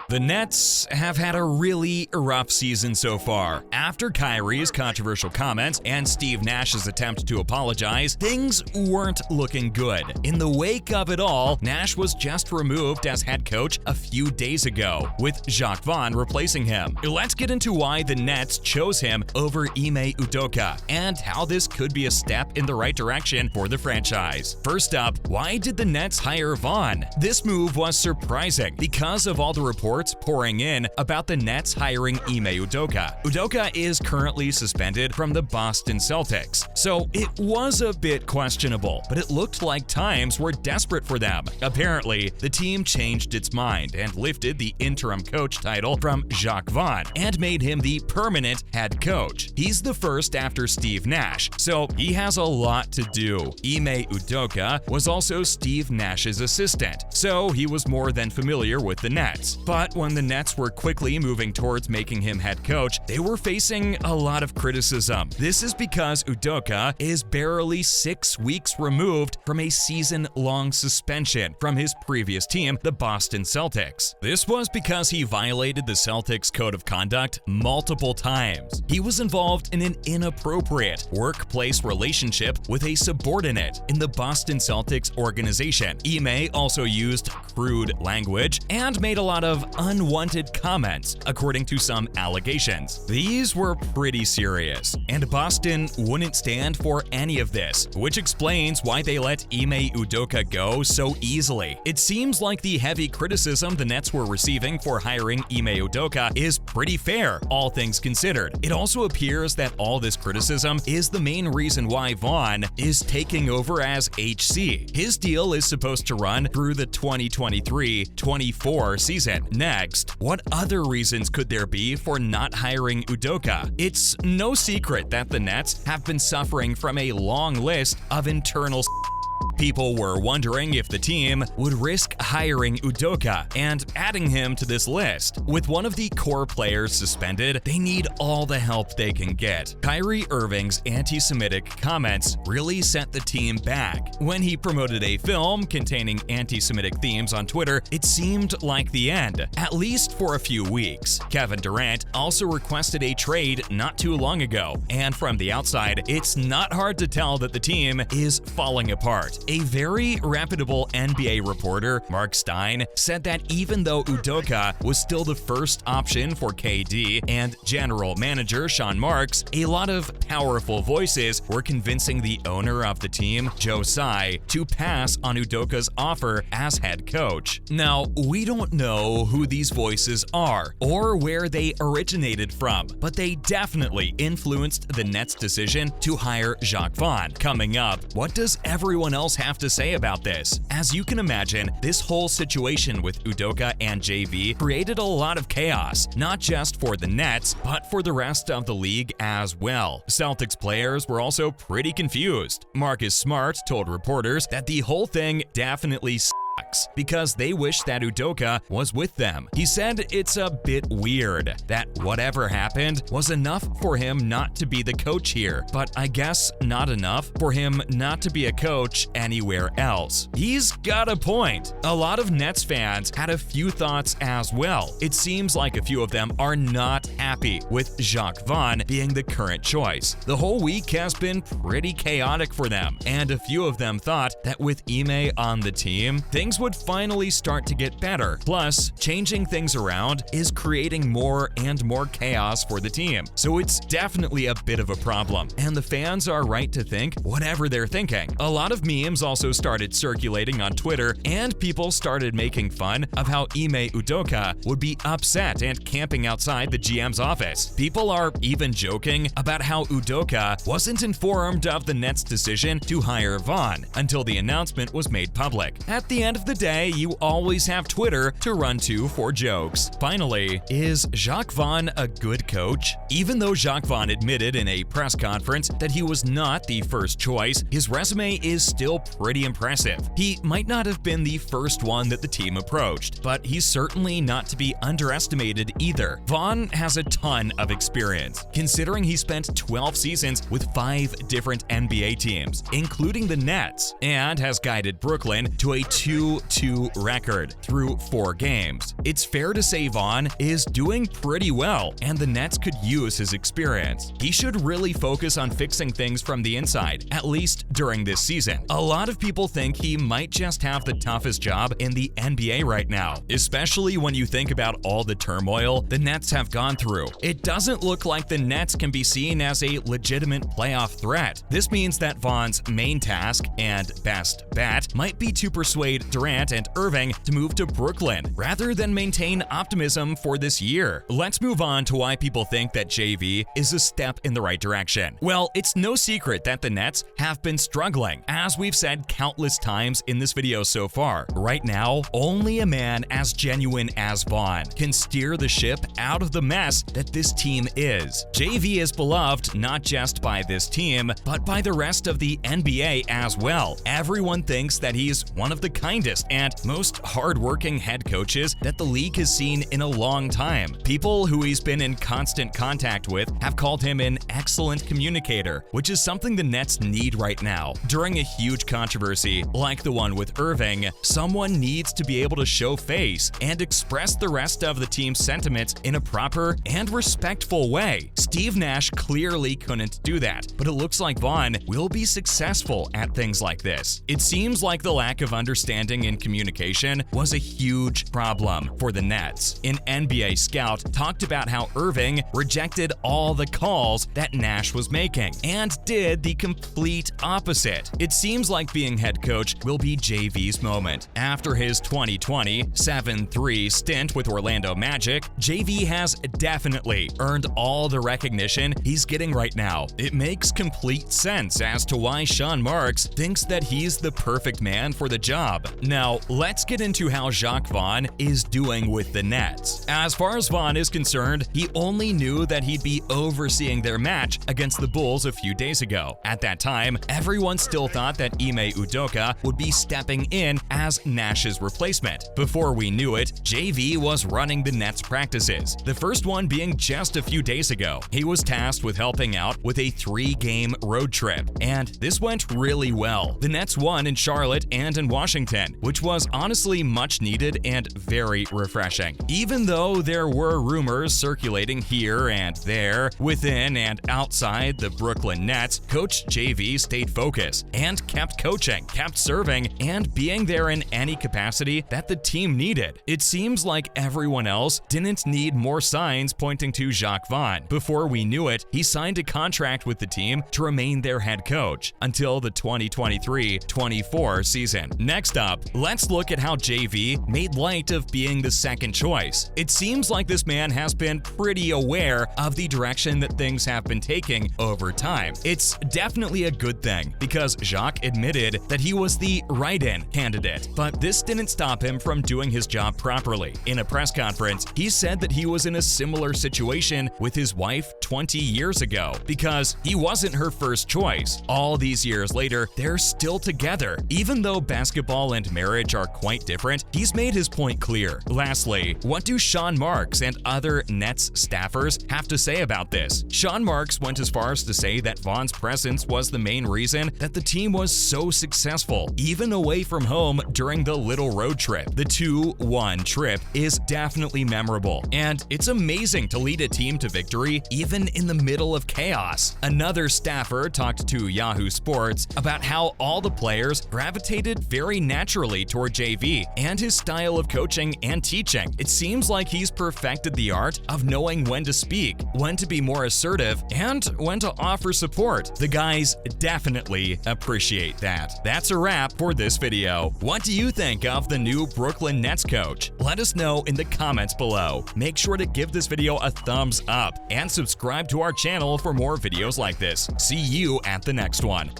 The Nets have had a really rough season so far. After Kyrie's controversial comments and Steve Nash's attempt to apologize, things weren't looking good. In the wake of it all, Nash was just removed as head coach a few days ago, with Jacque Vaughn replacing him. Let's get into why the Nets chose him over Ime Udoka, and how this could be a step in the right direction for the franchise. First up, why did the Nets hire Vaughn? This move was surprising because of all the reports pouring in about the Nets hiring Ime Udoka. Udoka is currently suspended from the Boston Celtics, so it was a bit questionable, but it looked like times were desperate for them. Apparently, the team changed its mind and lifted the interim coach title from Jacque Vaughn and made him the permanent head coach. He's the first after Steve Nash, so he has a lot to do. Ime Udoka was also Steve Nash's assistant, so he was more than familiar with the Nets. But when the Nets were quickly moving towards making him head coach, they were facing a lot of criticism. This is because Udoka is barely 6 weeks removed from a season-long suspension from his previous team, the Boston Celtics. This was because he violated the Celtics' code of conduct multiple times. He was involved in an inappropriate workplace relationship with a subordinate in the Boston Celtics organization. Ime also used crude language and made a lot of unwanted comments, according to some allegations. These were pretty serious, and Boston wouldn't stand for any of this, which explains why they let Ime Udoka go so easily. It seems like the heavy criticism the Nets were receiving for hiring Ime Udoka is pretty fair, all things considered. It also appears that all this criticism is the main reason why Vaughn is taking over as HC. His deal is supposed to run through the 2023-24 season. Next, what other reasons could there be for not hiring Udoka? It's no secret that the Nets have been suffering from a long list of internal People were wondering if the team would risk hiring Udoka and adding him to this list. With one of the core players suspended, they need all the help they can get. Kyrie Irving's anti-Semitic comments really set the team back. When he promoted a film containing anti-Semitic themes on Twitter, it seemed like the end, at least for a few weeks. Kevin Durant also requested a trade not too long ago, and from the outside, it's not hard to tell that the team is falling apart. A very reputable NBA reporter, Mark Stein, said that even though Udoka was still the first option for KD and general manager Sean Marks, a lot of powerful voices were convincing the owner of the team, Joe Tsai, to pass on Udoka's offer as head coach. Now, we don't know who these voices are or where they originated from, but they definitely influenced the Nets' decision to hire Jacque Vaughn. Coming up, what does everyone else have to say about this? As you can imagine, this whole situation with Udoka and JV created a lot of chaos, not just for the Nets, but for the rest of the league as well. Celtics players were also pretty confused. Marcus Smart told reporters that the whole thing definitely because they wish that Udoka was with them. He said it's a bit weird that whatever happened was enough for him not to be the coach here, but I guess not enough for him not to be a coach anywhere else. He's got a point. A lot of Nets fans had a few thoughts as well. It seems like a few of them are not happy with Jacque Vaughn being the current choice. The whole week has been pretty chaotic for them, and a few of them thought that with Ime on the team, things would finally start to get better. Plus, changing things around is creating more and more chaos for the team. So it's definitely a bit of a problem, and the fans are right to think whatever they're thinking. A lot of memes also started circulating on Twitter, and people started making fun of how Ime Udoka would be upset and camping outside the GM's office. People are even joking about how Udoka wasn't informed of the Nets' decision to hire Vaughn until the announcement was made public. At the end of the day, you always have Twitter to run to for jokes. Finally, is Jacque Vaughn a good coach? Even though Jacque Vaughn admitted in a press conference that he was not the first choice, his resume is still pretty impressive. He might not have been the first one that the team approached, but he's certainly not to be underestimated either. Vaughn has a ton of experience, considering he spent 12 seasons with 5 different NBA teams, including the Nets, and has guided Brooklyn to a 2 2-2 record through 4 games. It's fair to say Vaughn is doing pretty well, and the Nets could use his experience. He should really focus on fixing things from the inside, at least during this season. A lot of people think he might just have the toughest job in the NBA right now, especially when you think about all the turmoil the Nets have gone through. It doesn't look like the Nets can be seen as a legitimate playoff threat. This means that Vaughn's main task and best bet might be to persuade Durant and Irving to move to Brooklyn rather than maintain optimism for this year. Let's move on to why people think that JV is a step in the right direction. Well, it's no secret that the Nets have been struggling, as we've said countless times in this video so far. Right now, only a man as genuine as Vaughn can steer the ship out of the mess that this team is. JV is beloved not just by this team, but by the rest of the NBA as well. Everyone thinks that he's one of the kindest and most hardworking head coaches that the league has seen in a long time. People who he's been in constant contact with have called him an excellent communicator, which is something the Nets need right now. During a huge controversy like the one with Irving, someone needs to be able to show face and express the rest of the team's sentiments in a proper and respectful way. Steve Nash clearly couldn't do that, but it looks like Vaughn will be successful at things like this. It seems like the lack of understanding in communication was a huge problem for the Nets. An NBA scout talked about how Irving rejected all the calls that Nash was making and did the complete opposite. It seems like being head coach will be JV's moment. After his 2020 7-3 stint with Orlando Magic, JV has definitely earned all the recognition he's getting right now. It makes complete sense as to why Sean Marks thinks that he's the perfect man for the job. Now, let's get into how Jacque Vaughn is doing with the Nets. As far as Vaughn is concerned, he only knew that he'd be overseeing their match against the Bulls a few days ago. At that time, everyone still thought that Ime Udoka would be stepping in as Nash's replacement. Before we knew it, JV was running the Nets practices, the first one being just a few days ago. He was tasked with helping out with a 3-game road trip, and this went really well. The Nets won in Charlotte and in Washington, which was honestly much needed and very refreshing. Even though there were rumors circulating here and there, within and outside the Brooklyn Nets, Coach JV stayed focused and kept coaching, kept serving, and being there in any capacity that the team needed. It seems like everyone else didn't need more signs pointing to Jacque Vaughn. Before we knew it, he signed a contract with the team to remain their head coach until the 2023-24 season. Next up, let's look at how JV made light of being the second choice. It seems like this man has been pretty aware of the direction that things have been taking over time. It's definitely a good thing because Jacque admitted that he was the write-in candidate, but this didn't stop him from doing his job properly. In a press conference, he said that he was in a similar situation with his wife 20 years ago because he wasn't her first choice. All these years later, they're still together. Even though basketball and marriage are quite different, he's made his point clear. Lastly, what do Sean Marks and other Nets staffers have to say about this? Sean Marks went as far as to say that Vaughn's presence was the main reason that the team was so successful, even away from home during the little road trip. The 2-1 trip is definitely memorable, and it's amazing to lead a team to victory even in the middle of chaos. Another staffer talked to Yahoo Sports about how all the players gravitated very naturally toward JV and his style of coaching and teaching. It seems like he's perfected the art of knowing when to speak, when to be more assertive, and when to offer support. The guys definitely appreciate that. That's a wrap for this video. What do you think of the new Brooklyn Nets coach? Let us know in the comments below. Make sure to give this video a thumbs up and subscribe to our channel for more videos like this. See you at the next one.